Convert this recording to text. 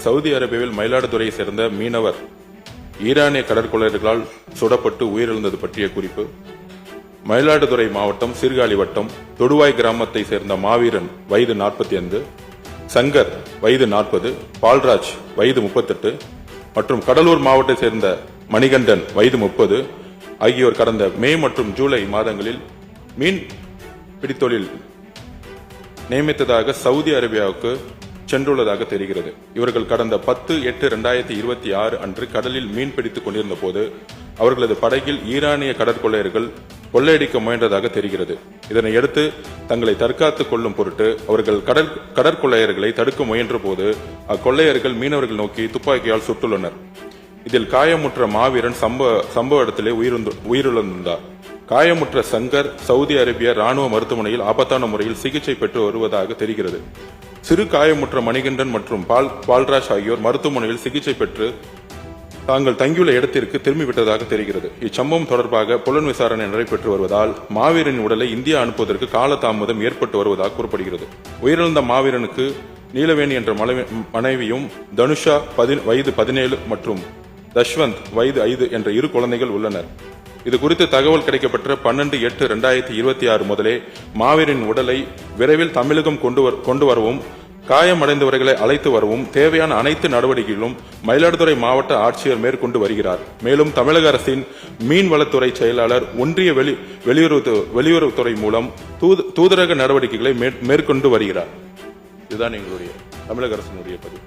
Saudi அரேபியாவில் மயிலாடுதுறையை சேர்ந்த மீனவர் ஈரானிய கடற்கொள்ளையர்களால் சுடப்பட்டு உயிரிழந்தது பற்றிய குறிப்பு. மயிலாடுதுறை மாவட்டம் சீர்காழி வட்டம் தொடுவாய் கிராமத்தை சேர்ந்த மாவீரன் வயது 45, சங்கர் வயது 40, பால்ராஜ் வயது 38 மற்றும் கடலூர் மாவட்டத்தை சேர்ந்த மணிகண்டன் வயது 30 ஆகியோர் கடந்த மே மற்றும் ஜூலை மாதங்களில் மீன் பிடித்தொழில் நியமித்ததாக சவுதி அரேபியாவுக்கு சென்றுள்ளதாக தெரிகிறது. இவர்கள் கடந்த 10/8/2026 அன்று கடலில் மீன் பிடித்துக் கொண்டிருந்த போது அவர்களது படகில் ஈரானிய கடற்கொள்ளையர்கள் கொள்ளையடிக்க முயன்றதாக தெரிகிறது. இதனையடுத்து தங்களை தற்காத்துக் கொள்ளும் பொருட்டு அவர்கள் கடற்கொள்ளையர்களை தடுக்க முயன்ற போது அக்கொள்ளையர்கள் மீனவர்கள் நோக்கி துப்பாக்கியால் சுட்டுள்ளனர். இதில் காயமுற்ற மாவீரன் சம்பவ இடத்திலே உயிரிழந்தார். காயமுற்ற சங்கர் சவுதி அரேபிய ராணுவ மருத்துவமனையில் ஆபத்தான முறையில் சிகிச்சை பெற்று வருவதாக தெரிகிறது. சிறு காயமுற்ற மணிகண்டன் மற்றும் பால்ராஜ் ஆகியோர் மருத்துவமனையில் சிகிச்சை பெற்று தாங்கள் தங்கியுள்ள இடத்திற்கு திரும்பிவிட்டதாக தெரிகிறது. இச்சம்பவம் தொடர்பாக புலன் விசாரணை நடைபெற்று வருவதால் மாவீரனின் உடலை இந்தியா அனுப்புவதற்கு காலதாமதம் ஏற்பட்டு வருவதாக கூறப்படுகிறது. உயிரிழந்த மாவீரனுக்கு நீலவேணி என்ற மனைவியும் தனுஷா வயது 17 மற்றும் தஷ்வந்த் வயது 5 என்ற 2 குழந்தைகள் உள்ளனர். இது குறித்து தகவல் கிடைக்கப்பட்ட 12/8/2026 முதலே மாவீரனின் உடலை விரைவில் தமிழகம் கொண்டு வரவும் காயமடைந்தவர்களை அழைத்து வரவும் தேவையான அனைத்து நடவடிக்கைகளும் மயிலாடுதுறை மாவட்ட ஆட்சியர் மேற்கொண்டு வருகிறார். மேலும் தமிழக அரசின் மீன்வளத்துறை செயலாளர் ஒன்றிய வெளியுறவுத்துறை மூலம் தூதரக நடவடிக்கைகளை மேற்கொண்டு வருகிறார். இதுதான் எங்களுடைய தமிழக அரசினுடைய பதிவு.